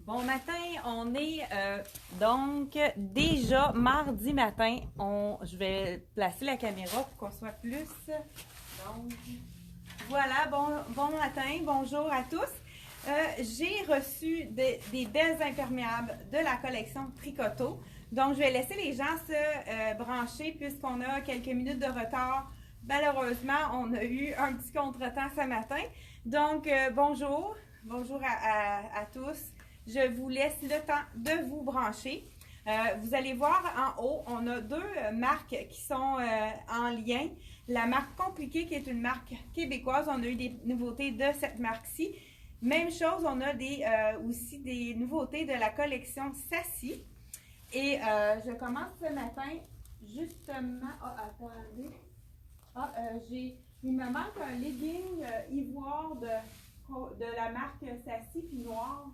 Bon matin, on est donc déjà mardi matin. Je vais placer la caméra pour qu'on soit plus. Donc, voilà, bon matin, bonjour à tous. J'ai reçu des belles imperméables de la collection Tricoto. Donc, je vais laisser les gens se brancher puisqu'on a quelques minutes de retard. Malheureusement, on a eu un petit contretemps ce matin. Donc, bonjour à tous. Je vous laisse le temps de vous brancher. Vous allez voir en haut, on a deux marques qui sont en lien. La marque Compliquée, qui est une marque québécoise, on a eu des nouveautés de cette marque-ci. Même chose, on a aussi des nouveautés de la collection Sassy. Et je commence ce matin, justement... attendez. Il me manque un legging ivoire de la marque Sassy puis noir.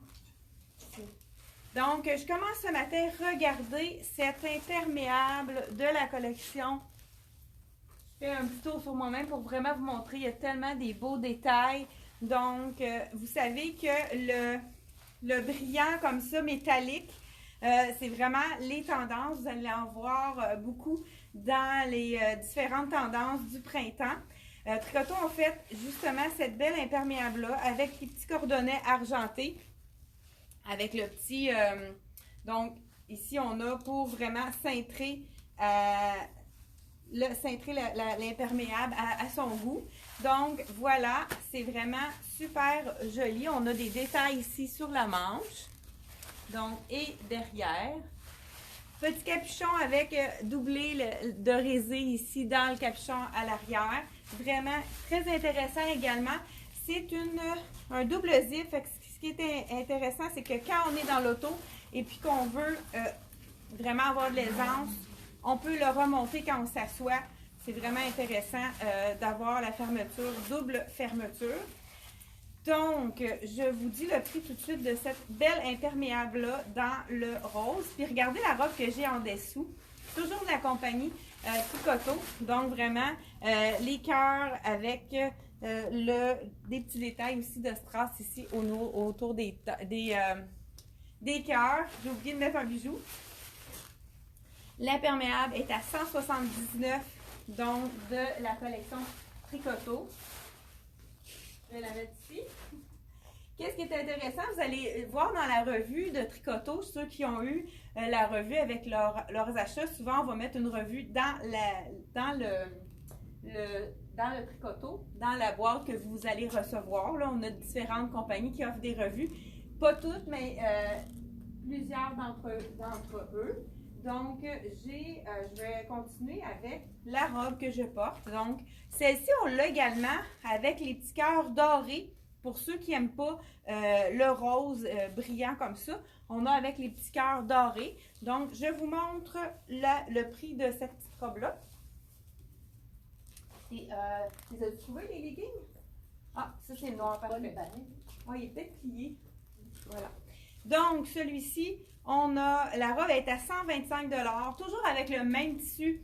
Donc, je commence ce matin à regarder cet imperméable de la collection. Je fais un petit tour sur moi-même pour vraiment vous montrer. Il y a tellement des beaux détails. Donc, vous savez que le brillant comme ça, métallique, c'est vraiment les tendances. Vous allez en voir beaucoup dans les différentes tendances du printemps. Tricoto ont fait justement cette belle imperméable-là avec les petits cordonnets argentés. Avec le petit... donc, ici, on a pour vraiment cintrer l'imperméable à son goût. Donc, voilà, c'est vraiment super joli. On a des détails ici sur la manche. Donc, et derrière. Petit capuchon avec doublé de résé ici dans le capuchon à l'arrière. Vraiment très intéressant également. C'est un double zip. Ce qui est intéressant, c'est que quand on est dans l'auto et puis qu'on veut vraiment avoir de l'aisance, on peut le remonter quand on s'assoit. C'est vraiment intéressant d'avoir la fermeture, double fermeture. Donc, je vous dis le prix tout de suite de cette belle imperméable-là dans le rose. Puis regardez la robe que j'ai en dessous. Toujours de la compagnie Tricoto. Donc, vraiment, les cœurs avec... des petits détails aussi de strass ici autour des cœurs. J'ai oublié de mettre un bijou. L'imperméable est à 179, donc de la collection Tricoto. Je vais la mettre ici. Qu'est-ce qui est intéressant? Vous allez voir dans la revue de Tricoto, ceux qui ont eu la revue avec leurs achats, souvent on va mettre une revue dans le Tricoto, dans la boîte que vous allez recevoir. Là, on a différentes compagnies qui offrent des revues. Pas toutes, mais plusieurs d'entre eux. Donc, je vais continuer avec la robe que je porte. Donc, celle-ci, on l'a également avec les petits cœurs dorés. Pour ceux qui n'aiment pas le rose brillant comme ça, on a avec les petits cœurs dorés. Donc, je vous montre le prix de cette petite robe-là. Les as-tu trouvé, les leggings? Ah, ça c'est le noir, parfait. Oh, il est peut-être plié. Voilà. Donc, celui-ci, la robe est à 125 $, toujours avec le même tissu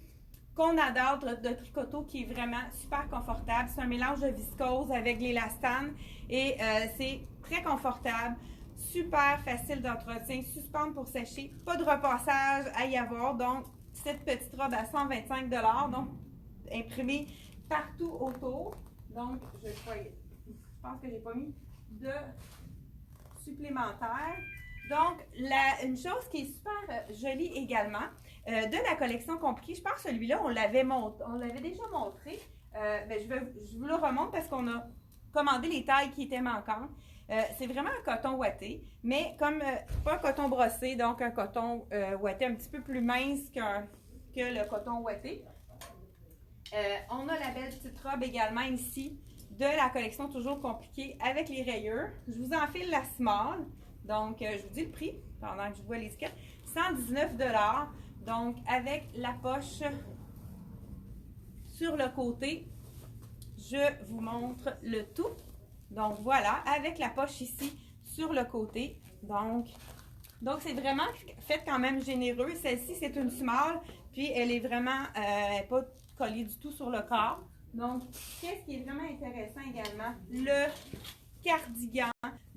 qu'on adore de Tricoto, qui est vraiment super confortable. C'est un mélange de viscose avec l'élastane et c'est très confortable, super facile d'entretien, suspendre pour sécher, pas de repassage à y avoir. Donc, cette petite robe à 125 $, donc imprimée partout autour. Donc, je pense que j'ai pas mis de supplémentaire. Donc, une chose qui est super jolie également, de la collection Compliquée, je pense que celui-là, on l'avait déjà montré. Je vous le remonte parce qu'on a commandé les tailles qui étaient manquantes. C'est vraiment un coton ouaté, mais comme pas un coton brossé, donc un coton ouaté un petit peu plus mince que le coton ouaté. On a la belle petite robe également ici de la collection Toujours Compliquée avec les rayures. Je vous enfile la small. Donc, je vous dis le prix pendant que je vois l'étiquette. 119 $. Donc, avec la poche sur le côté, je vous montre le tout. Donc, voilà, avec la poche ici sur le côté. Donc c'est vraiment fait quand même généreux. Celle-ci, c'est une small, puis elle est vraiment pas collée du tout sur le corps. Donc, qu'est-ce qui est vraiment intéressant également? Le cardigan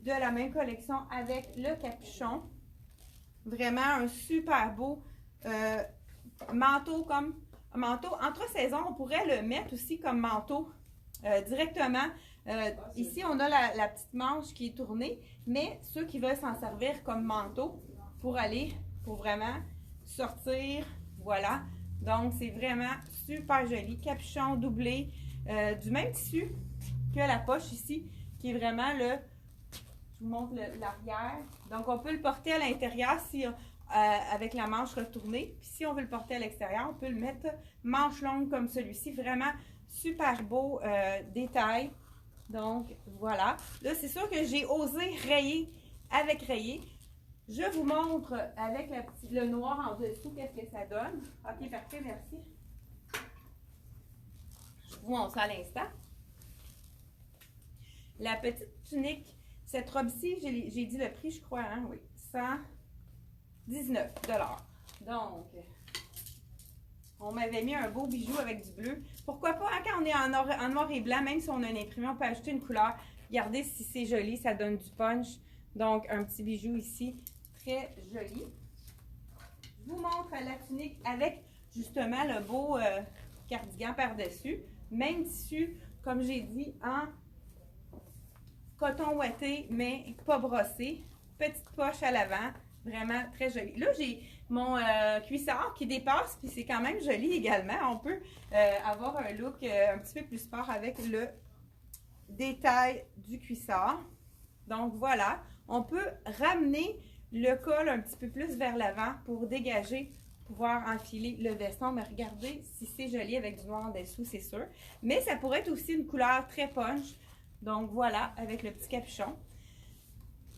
de la même collection avec le capuchon. Vraiment un super beau manteau comme manteau. Entre saisons, on pourrait le mettre aussi comme manteau directement. Ici, on a la petite manche qui est tournée, mais ceux qui veulent s'en servir comme manteau pour aller, pour vraiment sortir, voilà. Donc, c'est vraiment super joli. Capuchon doublé, du même tissu que la poche ici, qui est vraiment le... Je vous montre l'arrière. Donc, on peut le porter à l'intérieur si, avec la manche retournée. Puis, si on veut le porter à l'extérieur, on peut le mettre manche longue comme celui-ci. Vraiment super beau détail. Donc, voilà. Là, c'est sûr que j'ai osé rayer avec rayé. Je vous montre avec le noir en dessous qu'est-ce que ça donne. OK, parfait, merci. Je vous montre ça à l'instant. La petite tunique, cette robe-ci, j'ai dit le prix, je crois, hein? Oui, 119 $. Donc, on m'avait mis un beau bijou avec du bleu. Pourquoi pas, hein, quand on est en noir et blanc, même si on a un imprimé, on peut ajouter une couleur. Regardez si c'est joli, ça donne du punch. Donc, un petit bijou ici, très joli. Je vous montre la tunique avec, justement, le beau cardigan par-dessus. Même tissu, comme j'ai dit, en coton ouaté, mais pas brossé. Petite poche à l'avant. Vraiment très joli. Là, j'ai mon cuissard qui dépasse, puis c'est quand même joli également. On peut avoir un look un petit peu plus sport avec le détail du cuissard. Donc voilà, on peut ramener le col un petit peu plus vers l'avant pour dégager, pouvoir enfiler le veston. Mais regardez si c'est joli avec du noir en dessous, c'est sûr. Mais ça pourrait être aussi une couleur très punch. Donc voilà, avec le petit capuchon.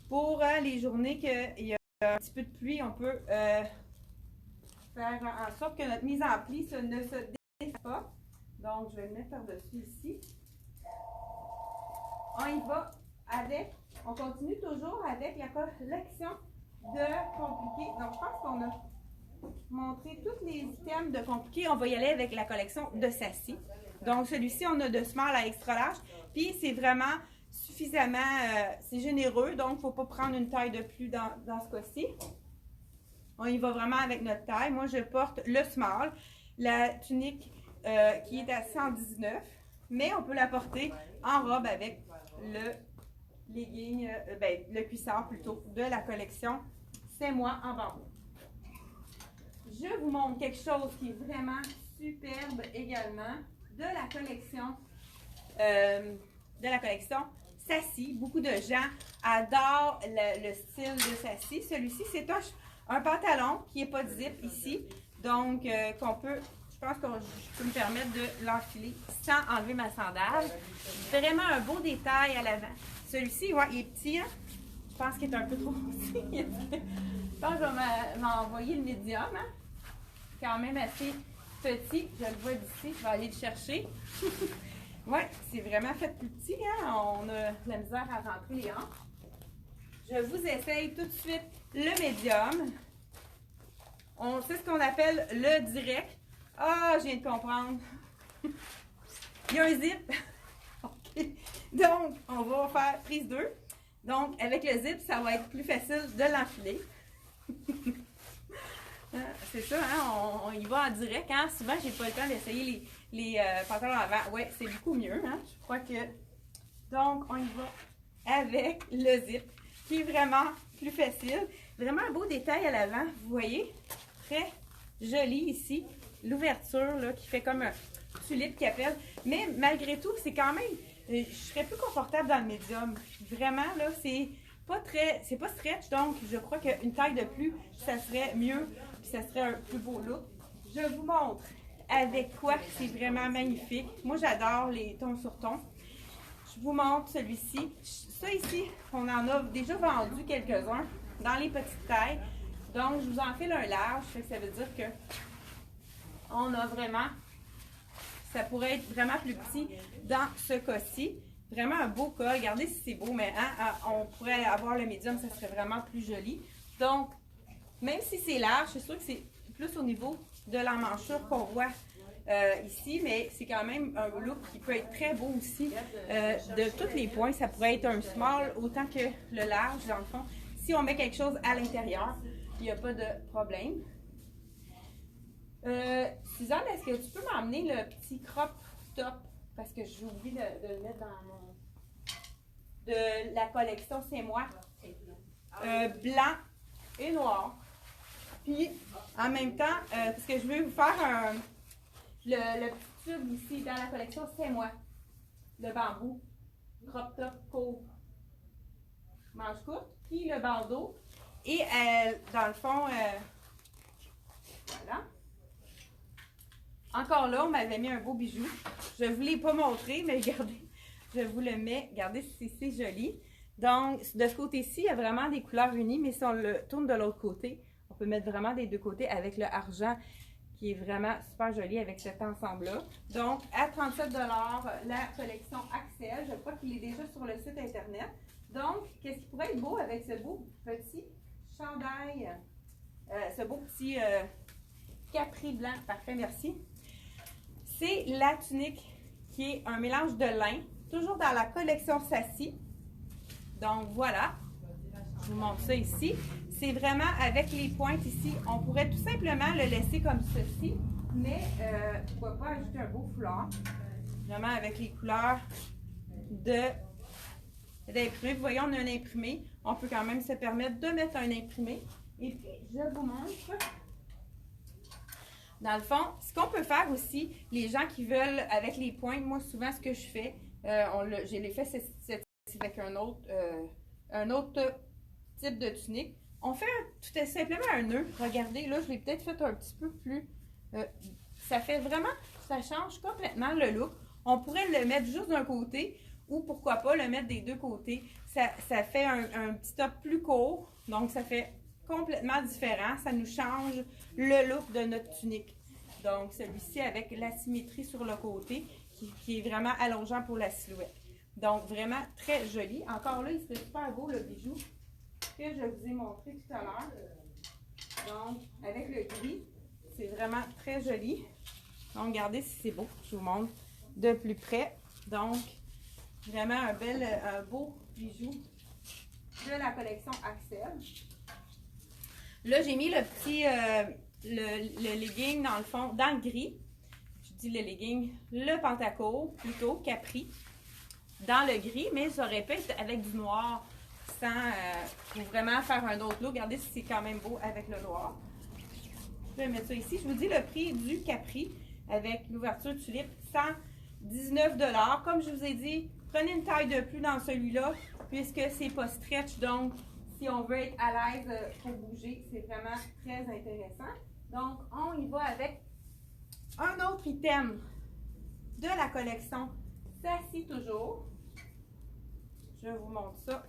Pour les journées qu'il y a un petit peu de pluie, on peut faire en sorte que notre mise en pli ne se défasse pas. Donc, je vais le mettre par-dessus ici. On y va avec, on continue toujours avec la collection de compliqués. Donc, je pense qu'on a montré tous les items de compliqués. On va y aller avec la collection de Sassy. Donc, celui-ci, on a de small à extra large. Puis, c'est vraiment suffisamment, c'est généreux, donc il ne faut pas prendre une taille de plus dans ce cas-ci. On y va vraiment avec notre taille. Moi, je porte le small, la tunique qui est à 119, mais on peut la porter en robe avec le legging, le cuissard plutôt, de la collection C'est moi en bambou. Je vous montre quelque chose qui est vraiment superbe également de la collection Sassy. Beaucoup de gens adorent le style de Sassy. Celui-ci, c'est un pantalon qui n'est pas de zip ici. Donc, je pense que je peux me permettre de l'enfiler sans enlever ma sandale. Vraiment un beau détail à l'avant. Celui-ci, ouais, il est petit. Hein? Je pense qu'il est un peu trop petit. Je pense que je vais m'envoyer le médium. Hein? Quand même assez petit. Je le vois d'ici. Je vais aller le chercher. Oui, c'est vraiment fait plus petit, hein? On a de la misère à rentrer les hanches. Je vous essaye tout de suite le médium. C'est ce qu'on appelle le direct. Ah, je viens de comprendre. Il y a un zip. OK. Donc, on va faire prise 2. Donc, avec le zip, ça va être plus facile de l'enfiler. C'est ça, hein? On y va en direct. Hein? Souvent, j'ai pas le temps d'essayer les pantalons avant. Oui, c'est beaucoup mieux. Hein? Je crois que... Donc, on y va avec le zip, qui est vraiment plus facile. Vraiment un beau détail à l'avant. Vous voyez? Très joli ici. L'ouverture, là, qui fait comme un tulipe qui appelle. Mais malgré tout, c'est quand même... Je serais plus confortable dans le médium. Vraiment, là, c'est pas stretch. Donc, je crois qu'une taille de plus, ça serait mieux. Puis ça serait un plus beau look. Je vous montre avec quoi c'est vraiment magnifique. Moi, j'adore les tons sur tons. Je vous montre celui-ci. Ça ici, on en a déjà vendu quelques-uns dans les petites tailles. Donc, je vous en file un large. Ça veut dire que on a vraiment, ça pourrait être vraiment plus petit dans ce cas-ci. Vraiment un beau cas. Regardez si c'est beau, mais hein, on pourrait avoir le médium, ça serait vraiment plus joli. Donc, même si c'est large, c'est sûr que c'est plus au niveau de l'emmanchure qu'on voit ici, mais c'est quand même un look qui peut être très beau aussi. De tous les points, ça pourrait être un small autant que le large, dans le fond. Si on met quelque chose à l'intérieur, il n'y a pas de problème. Suzanne, est-ce que tu peux m'emmener le petit crop top? Parce que j'ai oublié de le mettre dans mon... de la collection C'est moi. Blanc et noir. Puis, en même temps, parce que je vais vous faire le petit tube ici dans la collection C'est moi. Le bambou. Crop top court. Manche courte. Puis le bandeau. Et dans le fond, voilà. Encore là, on m'avait mis un beau bijou. Je ne vous l'ai pas montré, mais regardez, je vous le mets. Regardez, c'est joli. Donc, de ce côté-ci, il y a vraiment des couleurs unies, mais si on le tourne de l'autre côté, on peut mettre vraiment des deux côtés avec le argent qui est vraiment super joli avec cet ensemble-là. Donc, à 37 $, la collection Axel. Je crois qu'il est déjà sur le site Internet. Donc, qu'est-ce qui pourrait être beau avec ce beau petit chandail, ce beau petit capri blanc? Parfait, merci. C'est la tunique qui est un mélange de lin, toujours dans la collection Sassy. Donc, voilà. Je vous montre ça ici. C'est vraiment avec les pointes ici. On pourrait tout simplement le laisser comme ceci, mais pourquoi pas ajouter un beau foulard. Vraiment avec les couleurs d'imprimé. Vous voyez, on a un imprimé. On peut quand même se permettre de mettre un imprimé. Et puis, je vous montre. Dans le fond, ce qu'on peut faire aussi, les gens qui veulent avec les pointes, moi souvent ce que je fais, je l'ai fait avec un autre type de tunique. On fait tout simplement un nœud. Regardez, là, je l'ai peut-être fait un petit peu plus. Ça fait vraiment, ça change complètement le look. On pourrait le mettre juste d'un côté ou pourquoi pas le mettre des deux côtés. Ça fait un petit top plus court, donc ça fait complètement différent. Ça nous change le look de notre tunique. Donc, celui-ci avec la symétrie sur le côté qui est vraiment allongeant pour la silhouette. Donc, vraiment très joli. Encore là, il serait super beau le bijou que je vous ai montré tout à l'heure. Donc, avec le gris, c'est vraiment très joli. Donc, regardez si c'est beau. Je vous montre de plus près. Donc, vraiment un beau bijou de la collection Axel. Là, j'ai mis le petit, le legging dans le fond, dans le gris. Je dis le legging, le pantacourt, plutôt, capri, dans le gris, mais ça aurait pu être avec du noir, pour vraiment faire un autre look. Regardez si c'est quand même beau avec le noir. Je vais mettre ça ici. Je vous dis le prix du capri avec l'ouverture tulipe, 119 $. Comme je vous ai dit, prenez une taille de plus dans celui-là, puisque c'est pas stretch, donc si on veut être à l'aise pour bouger, c'est vraiment très intéressant. Donc, on y va avec un autre item de la collection Sassy toujours. Je vous montre ça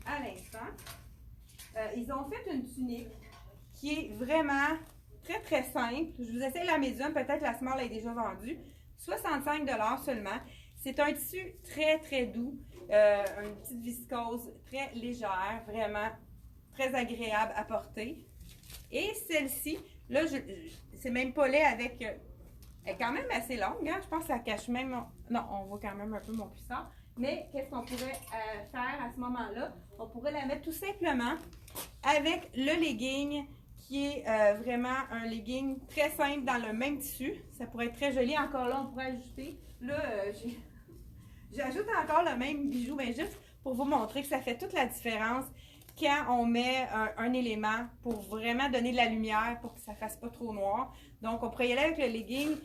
à l'instant. Ils ont fait une tunique qui est vraiment très, très simple. Je vous essaie la médium, peut-être la small est déjà vendue. 65 $ seulement. C'est un tissu très, très doux. Une petite viscose très légère, vraiment très agréable à porter. Et celle-ci, là, c'est même pas laid avec... elle est quand même assez longue, hein? Je pense que ça cache même... Non, on voit quand même un peu mon cuissard. Mais qu'est-ce qu'on pourrait faire à ce moment-là? On pourrait la mettre tout simplement avec le legging qui est vraiment un legging très simple dans le même tissu. Ça pourrait être très joli. Encore là, on pourrait ajouter... Là, j'ajoute encore le même bijou, mais juste pour vous montrer que ça fait toute la différence quand on met un élément pour vraiment donner de la lumière pour que ça ne fasse pas trop noir. Donc, on pourrait y aller avec le legging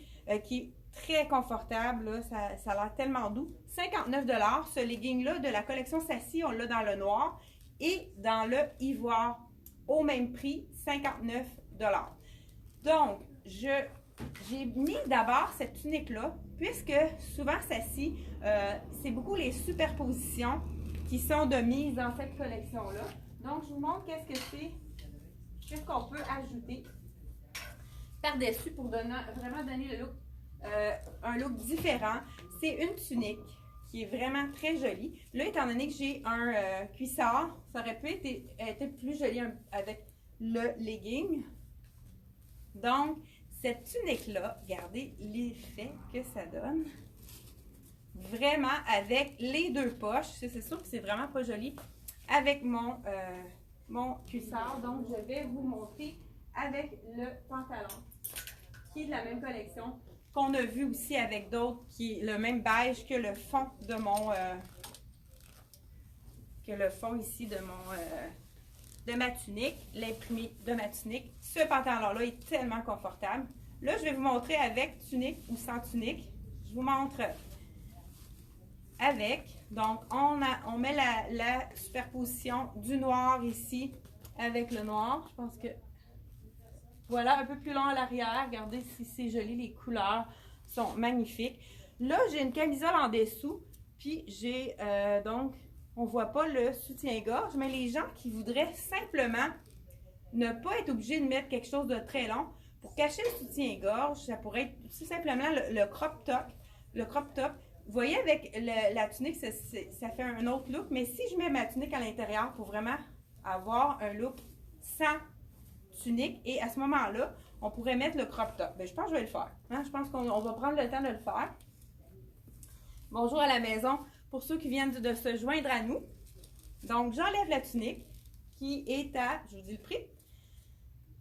qui est très confortable. Là, ça a l'air tellement doux. 59 $. Ce legging-là de la collection Sassy, on l'a dans le noir et dans le ivoire au même prix, 59 $. Donc, j'ai mis d'abord cette tunique-là, puisque souvent Sassy, c'est beaucoup les superpositions qui sont de mise dans cette collection-là. Donc, je vous montre qu'est-ce qu'on peut ajouter par-dessus pour vraiment donner le look, un look différent. C'est une tunique qui est vraiment très jolie. Là, étant donné que j'ai un cuissard, ça aurait pu être plus joli avec le legging. Donc, cette tunique-là, regardez l'effet que ça donne. Vraiment avec les deux poches. C'est sûr que c'est vraiment pas joli avec mon cuissard. Donc, je vais vous montrer avec le pantalon qui est de la même collection qu'on a vu aussi avec d'autres, qui est le même beige que le fond de mon... ici de ma tunique, l'imprimé de ma tunique. Ce pantalon-là est tellement confortable. Là, je vais vous montrer avec tunique ou sans tunique. Je vous montre avec. Donc, on met la superposition du noir ici avec le noir. Je pense que voilà, un peu plus long à l'arrière. Regardez si c'est joli, les couleurs sont magnifiques. Là, j'ai une camisole en dessous, puis j'ai donc, on ne voit pas le soutien-gorge, mais les gens qui voudraient simplement ne pas être obligés de mettre quelque chose de très long, pour cacher le soutien-gorge, ça pourrait être tout simplement le crop top. Le crop top, vous voyez avec la tunique, ça fait un autre look, mais si je mets ma tunique à l'intérieur pour vraiment avoir un look sans tunique, et à ce moment-là, on pourrait mettre le crop top. Bien, je pense que je vais le faire. Hein? Je pense qu'on va prendre le temps de le faire. Bonjour à la maison pour ceux qui viennent de se joindre à nous. Donc, j'enlève la tunique qui est à, je vous dis le prix,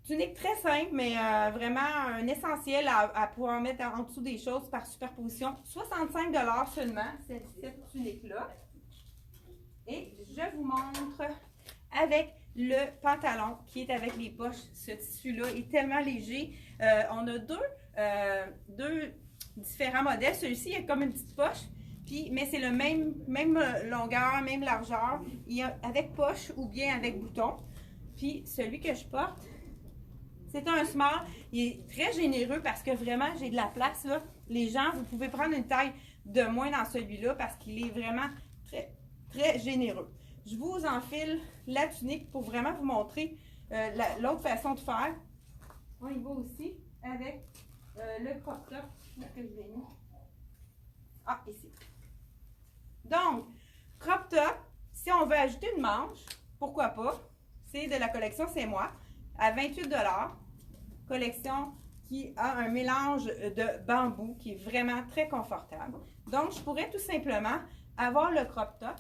tunique très simple, mais vraiment un essentiel à pouvoir mettre en dessous des choses par superposition. 65 $ seulement, cette tunique-là. Et je vous montre avec le pantalon qui est avec les poches. Ce tissu-là est tellement léger. On a deux différents modèles. Celui-ci, il a comme une petite poche, mais c'est le même longueur, même largeur. Il y a avec poche ou bien avec bouton. Puis celui que je porte, c'est un small. Il est très généreux parce que vraiment, j'ai de la place là. Les gens, vous pouvez prendre une taille de moins dans celui-là parce qu'il est vraiment très, très généreux. Je vous enfile la tunique pour vraiment vous montrer l'autre façon de faire. On y va aussi avec le crop top que je l'ai mis. Ah, ici. Donc, crop top, si on veut ajouter une manche, pourquoi pas? C'est de la collection C'est Moi, à 28 $. Collection qui a un mélange de bambou qui est vraiment très confortable. Donc, je pourrais tout simplement avoir le crop top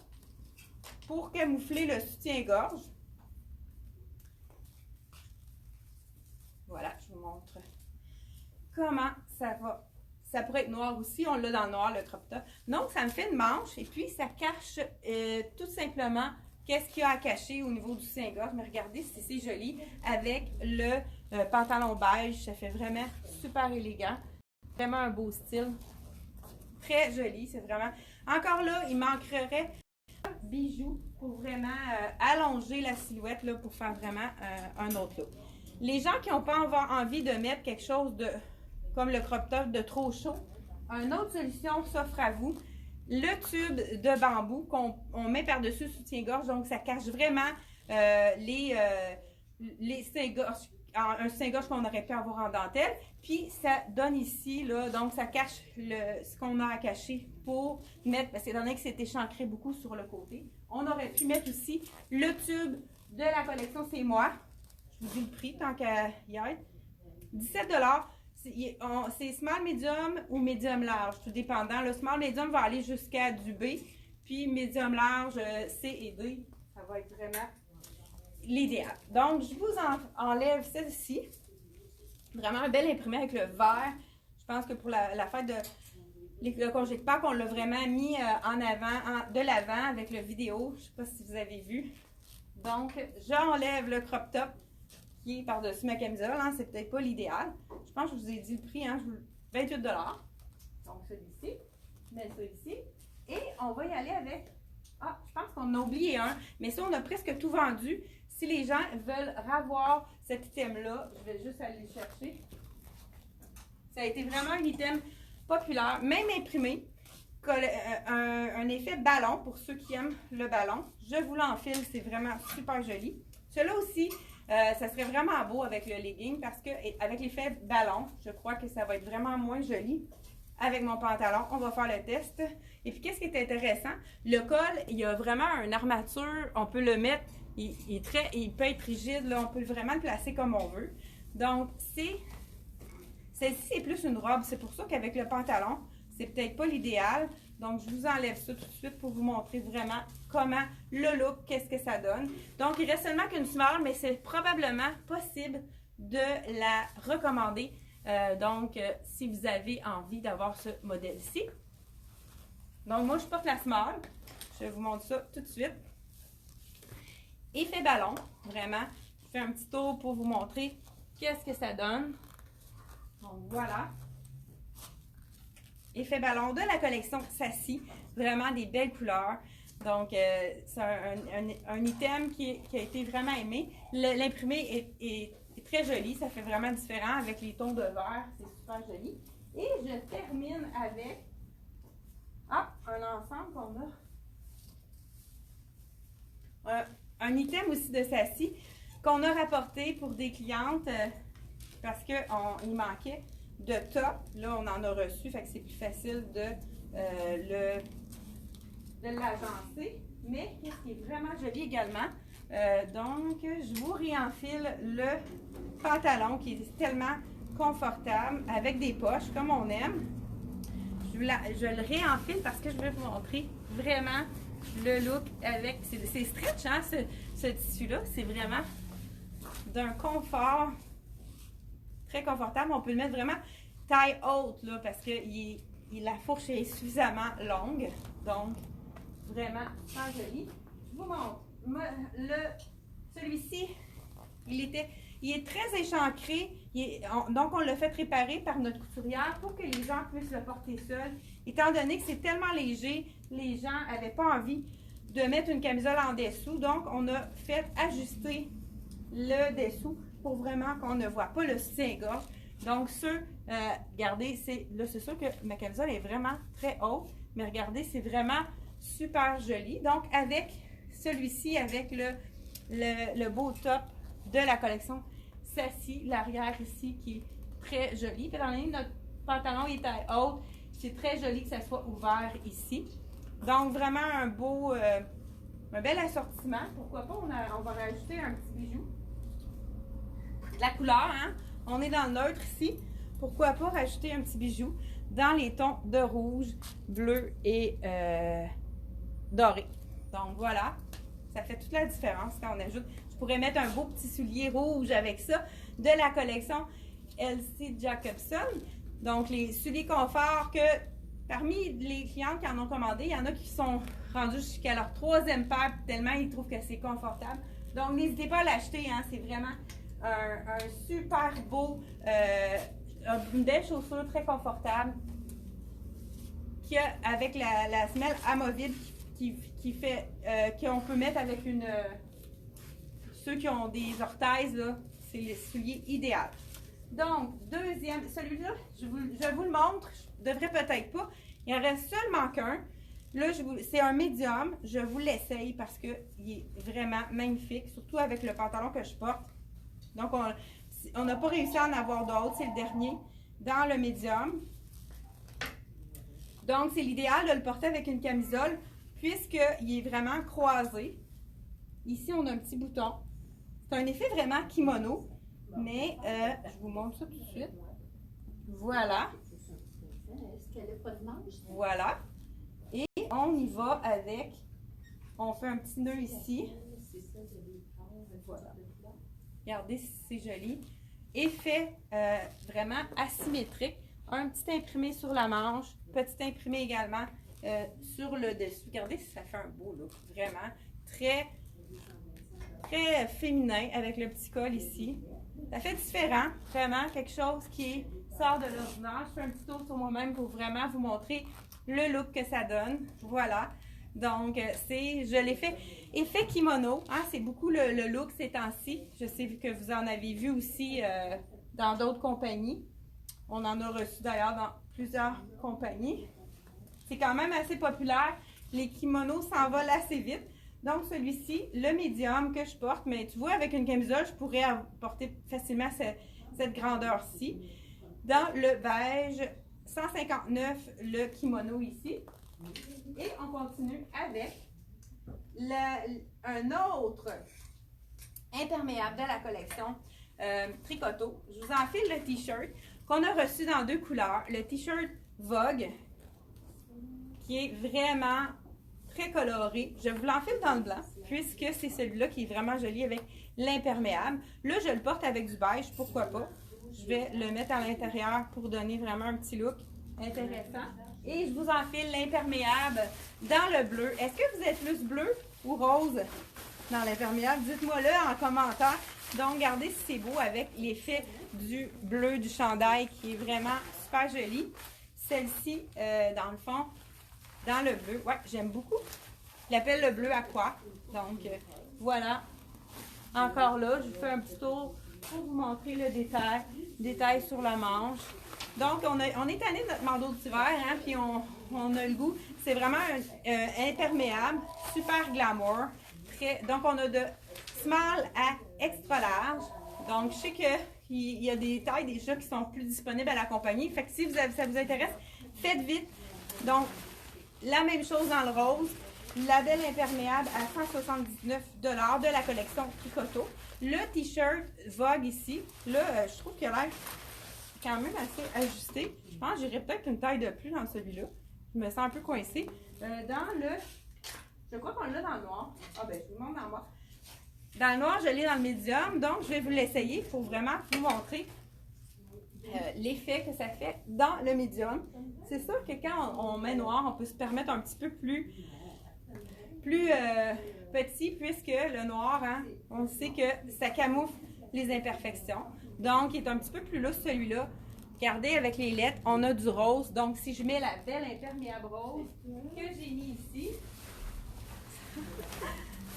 pour camoufler le soutien-gorge. Voilà, je vous montre comment ça va. Ça pourrait être noir aussi, on l'a dans le noir, le crop top. Donc, ça me fait une manche et puis ça cache tout simplement qu'est-ce qu'il y a à cacher au niveau du soutien-gorge. Mais regardez si c'est joli avec le pantalon beige. Ça fait vraiment super élégant. Vraiment un beau style. Très joli, c'est vraiment... Encore là, il manquerait bijoux pour vraiment allonger la silhouette là, pour faire vraiment un autre look. Les gens qui n'ont pas envie de mettre quelque chose de comme le crop top de trop chaud, une autre solution s'offre à vous. Le tube de bambou qu'on met par-dessus le soutien-gorge, donc ça cache vraiment les soutiens-gorge, un soutien-gorge qu'on aurait pu avoir en dentelle. Puis ça donne ici, là, donc ça cache ce qu'on a à cacher pour mettre, parce que étant donné que c'est échancré beaucoup sur le côté, on aurait pu mettre aussi le tube de la collection C'est Moi. Je vous dis le prix tant qu'à y être. 17 $. C'est small, medium ou medium large, tout dépendant. Le small, medium va aller jusqu'à du B, puis medium large, C et D. Ça va être vraiment l'idéal. Donc, je vous enlève celle-ci. Vraiment un bel imprimé avec le vert. Je pense que pour la fête le congé de Pâques, on l'a vraiment mis en avant, de l'avant avec le vidéo. Je ne sais pas si vous avez vu. Donc, j'enlève le crop top qui est par-dessus ma camisole. Hein, c'est peut-être pas l'idéal. Je pense que je vous ai dit le prix. Hein, 28 $. Donc, celui-ci. Je mets ça ici. Et on va y aller avec... Ah, je pense qu'on a oublié un. Mais ça, on a presque tout vendu. Si les gens veulent revoir cet item-là, je vais juste aller le chercher. Ça a été vraiment un item populaire, même imprimé. Un effet ballon pour ceux qui aiment le ballon. Je vous l'enfile, c'est vraiment super joli. Celui-là aussi, ça serait vraiment beau avec le legging parce qu'avec l'effet ballon, je crois que ça va être vraiment moins joli. Avec mon pantalon, on va faire le test. Et puis, qu'est-ce qui est intéressant? Le col, il y a vraiment une armature. On peut le mettre, il peut être rigide. Là, on peut vraiment le placer comme on veut. Donc, Celle-ci, c'est plus une robe. C'est pour ça qu'avec le pantalon, c'est peut-être pas l'idéal. Donc, je vous enlève ça tout de suite pour vous montrer vraiment comment le look, qu'est-ce que ça donne. Donc, il reste seulement qu'une small, mais c'est probablement possible de la recommander. Si vous avez envie d'avoir ce modèle-ci. Donc, moi, je porte la small. Je vous montre ça tout de suite. Effet ballon, vraiment. Je fais un petit tour pour vous montrer qu'est-ce que ça donne. Donc, voilà. Effet ballon de la collection Sassy. Vraiment des belles couleurs. Donc, c'est un item qui a été vraiment aimé. L'imprimé est très joli. Ça fait vraiment différent avec les tons de vert. C'est super joli. Et je termine avec un ensemble qu'on a. Un item aussi de Sassy qu'on a rapporté pour des clientes parce qu'il manquait de top. Là, on en a reçu, fait que c'est plus facile de l'agencer. Mais qu'est-ce qui est vraiment joli également? Donc, je vous réenfile le pantalon qui est tellement confortable avec des poches comme on aime. Je le réenfile parce que je vais vous montrer vraiment le look avec. C'est stretch, hein, ce tissu-là. C'est vraiment d'un confort très confortable. On peut le mettre vraiment taille haute là, parce que la fourche est suffisamment longue. Donc, vraiment très joli. Je vous montre. Celui-ci, il est très échancré. Donc, on l'a fait préparer par notre couturière pour que les gens puissent le porter seul. Étant donné que c'est tellement léger, les gens n'avaient pas envie de mettre une camisole en dessous. Donc, on a fait ajuster le dessous pour vraiment qu'on ne voit pas le soutien-gorge. Donc, regardez, c'est sûr que ma camisole est vraiment très haute, mais regardez, c'est vraiment super joli. Donc, avec celui-ci, avec le beau top de la collection Sassy, l'arrière ici qui est très joli. Puis dans notre pantalon est taille haute, c'est très joli que ça soit ouvert ici. Donc vraiment un bel assortiment. Pourquoi pas, on va rajouter un petit bijou. La couleur, hein? On est dans le neutre ici. Pourquoi pas rajouter un petit bijou dans les tons de rouge, bleu et doré. Donc voilà, ça fait toute la différence quand on ajoute. Je pourrais mettre un beau petit soulier rouge avec ça de la collection LC Jacobson. Donc les souliers confort que parmi les clientes qui en ont commandé, il y en a qui sont rendus jusqu'à leur 3e paire tellement ils trouvent que c'est confortable. Donc n'hésitez pas à l'acheter, hein, c'est vraiment un super beau, une belle chaussure très confortable qui a avec la semelle amovible qui fait qu'on peut mettre avec ceux qui ont des orthèses, c'est le soulier idéal. Donc, deuxième, celui-là, je vous le montre, je devrais peut-être pas, il en reste seulement qu'un. Là, c'est un médium, je vous l'essaye parce qu'il est vraiment magnifique, surtout avec le pantalon que je porte. Donc, on n'a pas réussi à en avoir d'autres, c'est le dernier dans le médium. Donc, c'est l'idéal de le porter avec une camisole puisqu'il est vraiment croisé. Ici, on a un petit bouton. C'est un effet vraiment kimono, mais je vous montre ça tout de suite. Voilà. Voilà. Et on y va avec, on fait un petit nœud ici. Voilà. Regardez, c'est joli. Effet vraiment asymétrique. Un petit imprimé sur la manche, petit imprimé également sur le dessus. Regardez, ça fait un beau look. Vraiment très, très féminin avec le petit col ici. Ça fait différent. Vraiment quelque chose qui sort de l'ordinaire. Je fais un petit tour sur moi-même pour vraiment vous montrer le look que ça donne. Voilà. Donc, je l'ai fait effet kimono. Hein, c'est beaucoup le look ces temps-ci. Je sais que vous en avez vu aussi dans d'autres compagnies. On en a reçu d'ailleurs dans plusieurs compagnies. C'est quand même assez populaire. Les kimonos s'envolent assez vite. Donc, celui-ci, le médium que je porte, mais tu vois, avec une camisole, je pourrais porter facilement cette grandeur-ci. Dans le beige 159, le kimono ici. Et on continue avec un autre imperméable de la collection Tricoto. Je vous enfile le t-shirt qu'on a reçu dans 2 couleurs. Le t-shirt Vogue, qui est vraiment très coloré. Je vous l'enfile dans le blanc, puisque c'est celui-là qui est vraiment joli avec l'imperméable. Là, je le porte avec du beige, pourquoi pas. Je vais le mettre à l'intérieur pour donner vraiment un petit look intéressant. Et je vous enfile l'imperméable dans le bleu. Est-ce que vous êtes plus bleu ou rose dans l'imperméable? Dites-moi-le en commentaire. Donc, regardez si c'est beau avec l'effet du bleu du chandail qui est vraiment super joli. Celle-ci, dans le fond, dans le bleu. Ouais, j'aime beaucoup. Je l'appelle le bleu aqua. Donc, voilà. Encore là, je vous fais un petit tour pour vous montrer le détail sur la manche. Donc, on est tanné de notre manteau d'hiver, hein, puis on a le goût. C'est vraiment un imperméable, super glamour. Donc, on a de small à extra large. Donc, je sais qu'il y a des tailles déjà qui sont plus disponibles à la compagnie. Fait que si ça vous intéresse, faites vite. Donc, la même chose dans le rose. Label imperméable à 179 $ de la collection Tricoto. Le t-shirt Vogue ici, là, je trouve qu'il a l'air quand même assez ajusté. Je pense que j'irais peut-être une taille de plus dans celui-là. Je me sens un peu coincée. Je crois qu'on l'a dans le noir. Ah ben, je vous montre dans le noir. Dans le noir, je l'ai dans le médium, donc je vais vous l'essayer pour vraiment vous montrer l'effet que ça fait dans le médium. C'est sûr que quand on met noir, on peut se permettre un petit peu plus petit, puisque le noir, hein, on sait que ça camoufle les imperfections. Donc, il est un petit peu plus lousse celui-là. Regardez, avec les lettres, on a du rose. Donc, si je mets la belle imperméable rose que j'ai mis ici,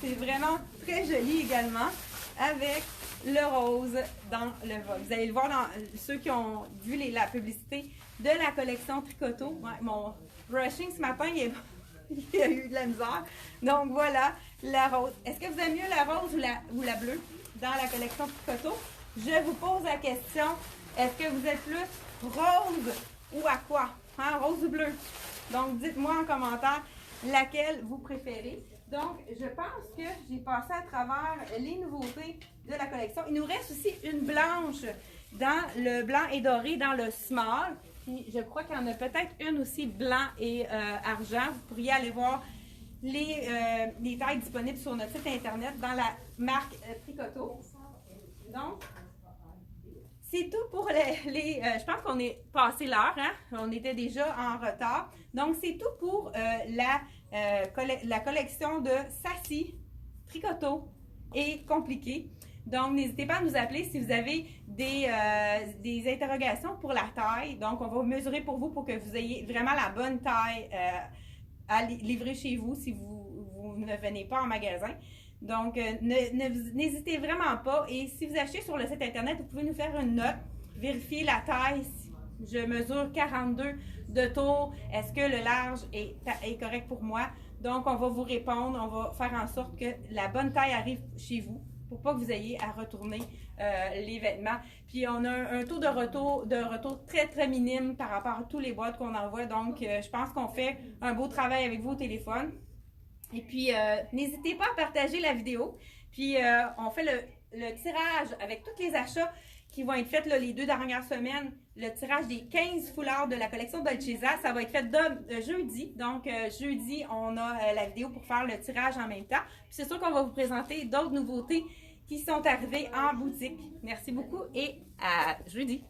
c'est vraiment très joli également avec le rose dans le Vogue. Vous allez le voir dans ceux qui ont vu la publicité de la collection Tricoto. Ouais, mon brushing ce matin, il y a eu de la misère. Donc voilà, la rose. Est-ce que vous aimez mieux la rose ou la bleue dans la collection Tricoto? Je vous pose la question, est-ce que vous êtes plus rose ou à quoi? Hein, rose ou bleu? Donc dites-moi en commentaire laquelle vous préférez. Donc, je pense que j'ai passé à travers les nouveautés de la collection. Il nous reste aussi une blanche dans le blanc et doré dans le small. Puis, je crois qu'il y en a peut-être une aussi blanc et argent. Vous pourriez aller voir les tailles disponibles sur notre site internet dans la marque Tricoto. Donc, c'est tout pour je pense qu'on est passé l'heure, hein? On était déjà en retard. Donc, c'est tout pour la collection de Sassy, Tricoto et Compliqué. Donc, n'hésitez pas à nous appeler si vous avez des interrogations pour la taille. Donc, on va mesurer pour vous pour que vous ayez vraiment la bonne taille à livrer chez vous si vous ne venez pas en magasin. Donc, n'hésitez vraiment pas. Et si vous achetez sur le site internet, vous pouvez nous faire une note, vérifier la taille. Je mesure 42 de tour. Est-ce que le large est correct pour moi? Donc, on va vous répondre. On va faire en sorte que la bonne taille arrive chez vous pour pas que vous ayez à retourner les vêtements. Puis, on a un taux de retour très, très minime par rapport à tous les boîtes qu'on envoie. Donc, je pense qu'on fait un beau travail avec vous au téléphone. Et puis, n'hésitez pas à partager la vidéo. Puis, on fait le tirage avec tous les achats qui vont être faits là, les 2 dernières semaines. Le tirage des 15 foulards de la collection Dolcezza, ça va être fait jeudi. Donc, jeudi, on a la vidéo pour faire le tirage en même temps. Puis, c'est sûr qu'on va vous présenter d'autres nouveautés qui sont arrivées en boutique. Merci beaucoup et à jeudi.